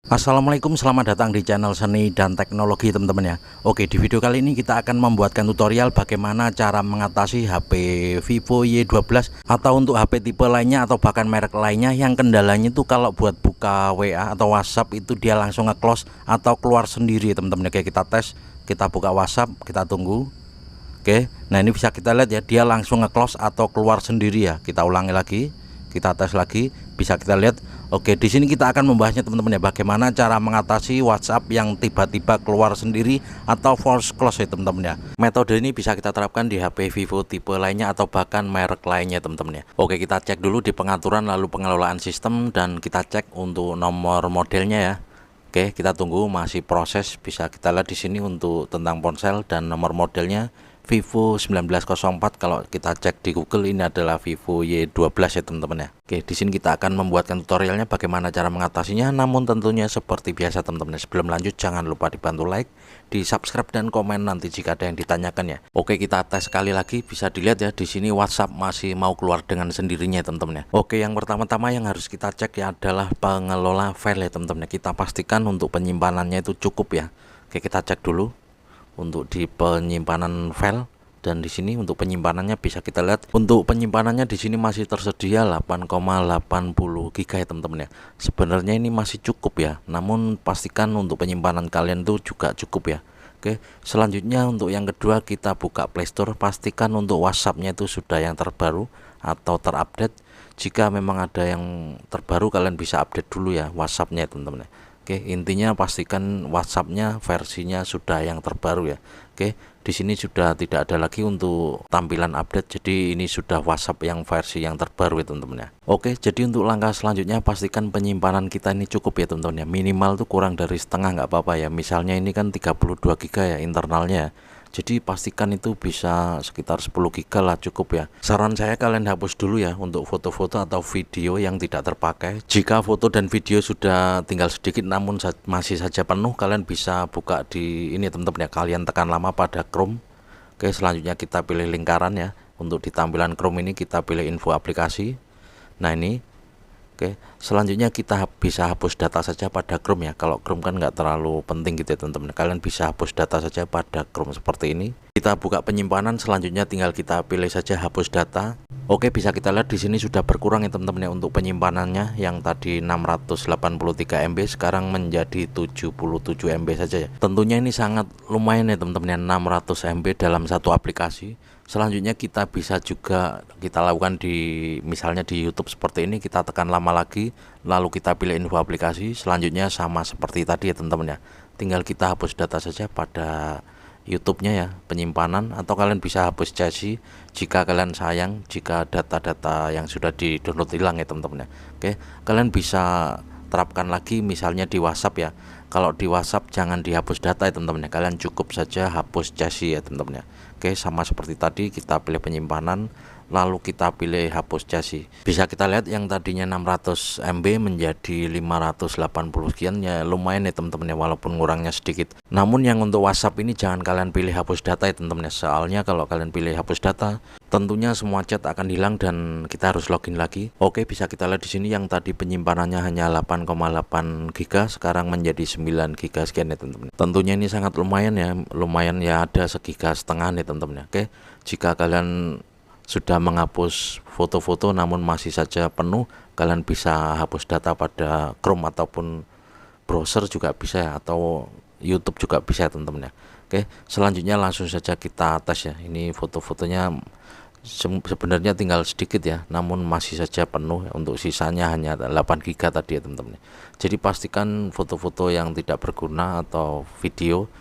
Assalamualaikum, selamat datang di channel Seni dan Teknologi teman-teman ya. Oke, di video kali ini kita akan membuatkan tutorial bagaimana cara mengatasi HP Vivo Y12 atau untuk HP tipe lainnya atau bahkan merek lainnya yang kendalanya itu kalau buat buka WA atau WhatsApp itu dia langsung nge-close atau keluar sendiri teman-teman. Oke, kita tes, kita buka WhatsApp, kita tunggu. Oke, nah ini bisa kita lihat ya, dia langsung nge-close atau keluar sendiri ya. Kita ulangi lagi, kita tes lagi, bisa kita lihat. Oke, di sini kita akan membahasnya teman-teman ya, bagaimana cara mengatasi WhatsApp yang tiba-tiba keluar sendiri atau force close ya teman-teman ya. Metode ini bisa kita terapkan di HP Vivo tipe lainnya atau bahkan merek lainnya teman-teman ya. Oke, kita cek dulu di pengaturan lalu pengelolaan sistem dan kita cek untuk nomor modelnya ya. Oke, kita tunggu masih proses. Bisa kita lihat di sini untuk tentang ponsel dan nomor modelnya Vivo 1904. Kalau kita cek di Google ini adalah Vivo Y12 ya teman-teman ya. Oke, di sini kita akan membuatkan tutorialnya bagaimana cara mengatasinya, namun tentunya seperti biasa teman-teman. Sebelum lanjut jangan lupa dibantu like, di subscribe dan komen nanti jika ada yang ditanyakan ya. Oke, kita tes sekali lagi, bisa dilihat ya di sini WhatsApp masih mau keluar dengan sendirinya teman-teman ya. Oke, yang pertama-tama yang harus kita cek ya adalah pengelola file ya teman-teman ya. Kita pastikan untuk penyimpanannya itu cukup ya. Oke, kita cek dulu untuk di penyimpanan file, dan di sini untuk penyimpanannya bisa kita lihat untuk penyimpanannya di sini masih tersedia 8,80 GB ya teman-teman ya. Sebenarnya ini masih cukup ya, namun pastikan untuk penyimpanan kalian itu juga cukup ya. Oke, selanjutnya untuk yang kedua kita buka Playstore, pastikan untuk WhatsAppnya itu sudah yang terbaru atau terupdate. Jika memang ada yang terbaru kalian bisa update dulu ya WhatsAppnya teman-teman ya. Oke, intinya pastikan WhatsAppnya versinya sudah yang terbaru ya. Oke, di sini sudah tidak ada lagi untuk tampilan update, jadi ini sudah WhatsApp yang versi yang terbaru ya teman-teman ya. Oke, jadi untuk langkah selanjutnya pastikan penyimpanan kita ini cukup ya teman-teman ya. Minimal tuh kurang dari setengah nggak apa-apa ya. Misalnya ini kan 32 GB ya internalnya. Jadi pastikan itu bisa sekitar 10 GB lah cukup ya. Saran saya kalian hapus dulu ya untuk foto-foto atau video yang tidak terpakai. Jika foto dan video sudah tinggal sedikit namun masih saja penuh, kalian bisa buka di ini teman-teman ya. Kalian tekan lama pada Chrome. Oke, selanjutnya kita pilih lingkaran ya. Untuk di tampilan Chrome ini kita pilih info aplikasi. Nah ini. Oke, selanjutnya kita bisa hapus data saja pada Chrome ya. Kalau Chrome kan nggak terlalu penting gitu ya teman-teman. Kalian bisa hapus data saja pada Chrome seperti ini. Kita buka penyimpanan, selanjutnya tinggal kita pilih saja hapus data. Oke, bisa kita lihat di sini sudah berkurang ya teman-teman ya untuk penyimpanannya, yang tadi 683 MB sekarang menjadi 77 MB saja ya. Tentunya ini sangat lumayan ya teman-teman ya, 600 MB dalam satu aplikasi. Selanjutnya kita bisa juga kita lakukan di misalnya di YouTube seperti ini, kita tekan lama lagi lalu kita pilih info aplikasi. Selanjutnya sama seperti tadi ya teman-teman ya, tinggal kita hapus data saja pada YouTube-nya ya, penyimpanan, atau kalian bisa hapus cache jika kalian sayang jika data-data yang sudah di-download hilang ya teman-teman ya. Oke, kalian bisa terapkan lagi misalnya di WhatsApp ya. Kalau di WhatsApp jangan dihapus data ya teman-teman ya, kalian cukup saja hapus cache ya teman-teman ya. Oke, sama seperti tadi kita pilih penyimpanan lalu kita pilih hapus cache. Bisa kita lihat yang tadinya 600 MB menjadi 580 sekian ya, lumayan ya teman-teman ya, walaupun ngurangnya sedikit. Namun yang untuk WhatsApp ini jangan kalian pilih hapus data ya teman-teman ya. Soalnya kalau kalian pilih hapus data tentunya semua chat akan hilang dan kita harus login lagi. Oke, bisa kita lihat di sini yang tadi penyimpanannya hanya 8,8 GB sekarang menjadi 9 GB sekian ya teman-teman. Tentunya ini sangat lumayan ya, ada segiga setengah nih teman-teman ya. Oke, jika kalian sudah menghapus foto-foto namun masih saja penuh, kalian bisa hapus data pada Chrome ataupun browser juga bisa ya, atau YouTube juga bisa teman-teman ya. Oke, selanjutnya langsung saja kita tes ya. Ini foto-fotonya sebenarnya tinggal sedikit ya, namun masih saja penuh ya. Untuk sisanya hanya 8 GB tadi ya teman-teman. Jadi pastikan foto-foto yang tidak berguna atau video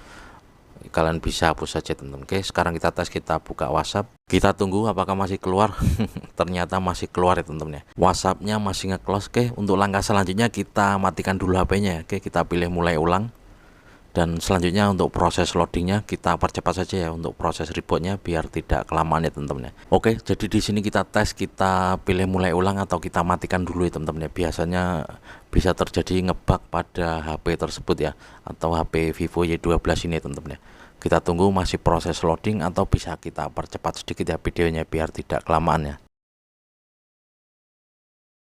kalian bisa hapus saja teman-teman. Oke, sekarang kita tes, kita buka WhatsApp, kita tunggu apakah masih keluar. Ternyata masih keluar ya teman-teman ya, WhatsAppnya masih nge-close. Oke, untuk langkah selanjutnya kita matikan dulu HP-nya. Oke, kita pilih mulai ulang, dan selanjutnya untuk proses loadingnya kita percepat saja ya untuk proses rebootnya biar tidak kelamaan ya teman-teman ya. Oke, jadi di sini kita tes, kita pilih mulai ulang atau kita matikan dulu ya teman-teman ya. Biasanya bisa terjadi ngebug pada HP tersebut ya, atau HP Vivo Y12 ini ya teman-teman ya. Kita tunggu masih proses loading, atau bisa kita percepat sedikit ya videonya biar tidak kelamaan ya.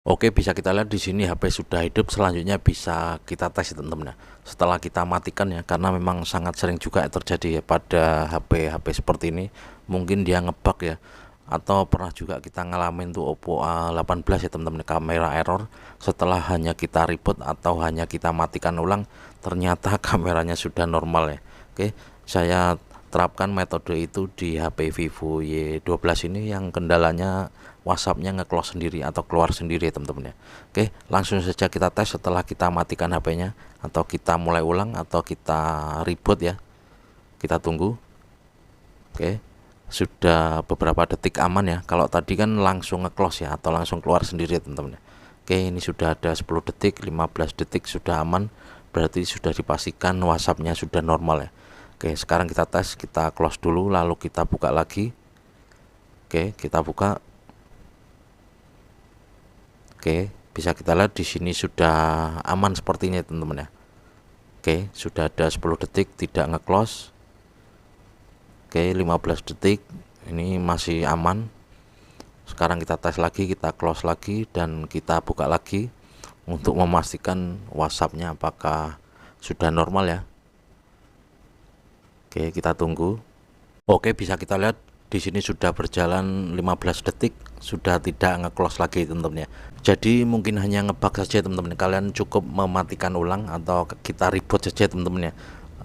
Oke, bisa kita lihat di sini HP sudah hidup. Selanjutnya bisa kita tes ya teman-teman ya. Setelah kita matikan ya, karena memang sangat sering juga terjadi ya pada HP seperti ini. Mungkin dia ngebug ya, atau pernah juga kita ngalamin tuh Oppo A18 ya teman-teman, kamera error. Setelah hanya kita reboot atau hanya kita matikan ulang, ternyata kameranya sudah normal ya. Oke, saya terapkan metode itu di HP Vivo Y12 ini, yang kendalanya WhatsAppnya nge-close sendiri atau keluar sendiri ya teman-teman ya. Oke, langsung saja kita tes setelah kita matikan HP-nya, atau kita mulai ulang, atau kita reboot ya. Kita tunggu. Oke, sudah beberapa detik aman ya. Kalau tadi kan langsung nge-close ya, atau langsung keluar sendiri ya teman-teman ya. Oke, ini sudah ada 10 detik, 15 detik sudah aman. Berarti sudah dipastikan WhatsAppnya sudah normal ya. Oke, sekarang kita tes, kita close dulu lalu kita buka lagi. Oke, kita buka. Oke, bisa kita lihat di sini sudah aman seperti ini teman-teman ya. Oke, sudah ada 10 detik tidak nge-close. Oke, 15 detik ini masih aman. Sekarang kita tes lagi, kita close lagi dan kita buka lagi untuk memastikan WhatsAppnya apakah sudah normal ya. Oke, kita tunggu. Oke, bisa kita lihat di sini sudah berjalan 15 detik, sudah tidak nge-close lagi teman-teman ya. Jadi mungkin hanya ngebug saja teman-teman. Kalian cukup mematikan ulang atau kita reboot saja teman-teman ya.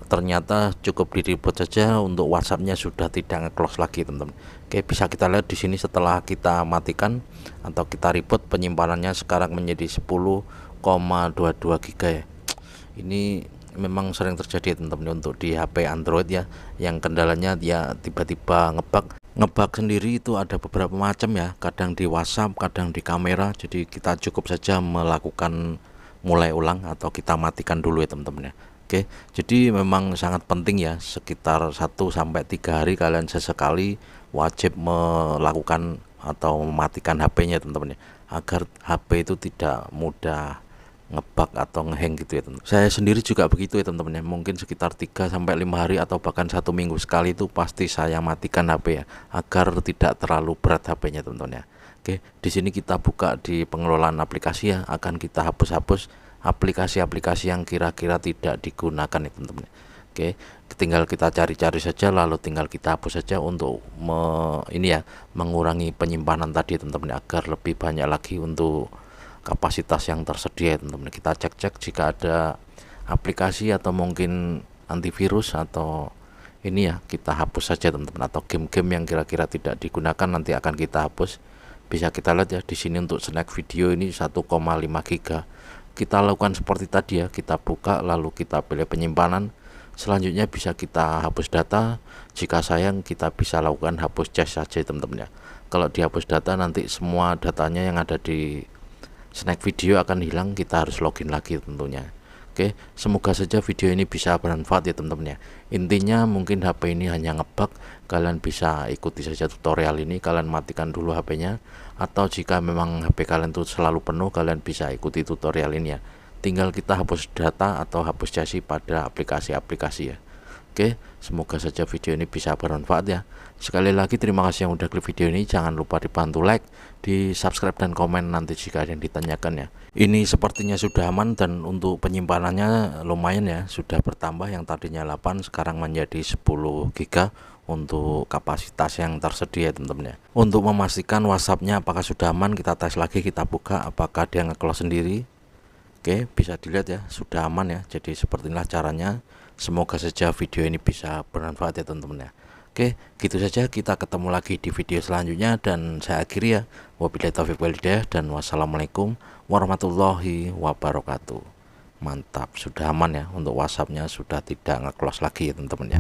Ternyata cukup di reboot saja untuk WhatsAppnya sudah tidak nge-close lagi teman-teman. Oke, bisa kita lihat di sini setelah kita matikan atau kita reboot, penyimpanannya sekarang menjadi 10,22 GB ya. Ini memang sering terjadi teman-teman untuk di HP Android ya, yang kendalanya dia tiba-tiba ngebug sendiri. Itu ada beberapa macam ya, kadang di WhatsApp, kadang di kamera. Jadi kita cukup saja melakukan mulai ulang atau kita matikan dulu ya teman-teman ya. Oke, jadi memang sangat penting ya, sekitar 1-3 hari kalian sesekali wajib melakukan atau mematikan HP-nya teman-teman ya, agar HP itu tidak mudah ngebug atau ngehang gitu ya teman. Saya sendiri juga begitu ya teman-teman ya. Mungkin sekitar 3-5 hari atau bahkan 1 minggu sekali itu pasti saya matikan HP ya, agar tidak terlalu berat HP-nya teman-teman ya. Oke, di sini kita buka di pengelolaan aplikasi ya, akan kita hapus-hapus aplikasi-aplikasi yang kira-kira tidak digunakan ya teman-teman. Oke, tinggal kita cari-cari saja lalu tinggal kita hapus saja untuk mengurangi penyimpanan tadi teman-teman, agar lebih banyak lagi untuk kapasitas yang tersedia teman-teman. Kita cek-cek jika ada aplikasi atau mungkin antivirus atau ini ya, kita hapus saja teman-teman, atau game-game yang kira-kira tidak digunakan nanti akan kita hapus. Bisa kita lihat ya di sini untuk snack video ini 1,5 GB. Kita lakukan seperti tadi ya, kita buka lalu kita pilih penyimpanan. Selanjutnya bisa kita hapus data. Jika sayang kita bisa lakukan hapus cache saja teman-teman ya. Kalau dihapus data nanti semua datanya yang ada di snack video akan hilang, kita harus login lagi tentunya. Oke, semoga saja video ini bisa bermanfaat ya teman-teman ya. Intinya mungkin HP ini hanya ngebug, kalian bisa ikuti saja tutorial ini, kalian matikan dulu HP-nya, atau jika memang HP kalian tuh selalu penuh, kalian bisa ikuti tutorial ini ya. Tinggal kita hapus data atau hapus cache pada aplikasi-aplikasi ya. Oke, semoga saja video ini bisa bermanfaat ya. Sekali lagi terima kasih yang udah klik video ini. Jangan lupa dibantu like, di subscribe dan komen nanti jika ada yang ditanyakan ya. Ini sepertinya sudah aman dan untuk penyimpanannya lumayan ya, sudah bertambah, yang tadinya 8 sekarang menjadi 10 GB untuk kapasitas yang tersedia teman-teman ya. Untuk memastikan WhatsAppnya apakah sudah aman, kita tes lagi, kita buka apakah dia nge-close sendiri. Oke, bisa dilihat ya sudah aman ya. Jadi seperti inilah caranya. Semoga saja video ini bisa bermanfaat ya teman-teman ya. Oke, gitu saja, kita ketemu lagi di video selanjutnya dan saya akhiri ya. Wabillahi taufiq wal hidayah dan wassalamualaikum warahmatullahi wabarakatuh. Mantap, sudah aman ya, untuk WhatsAppnya sudah tidak nge-close lagi ya teman-teman ya.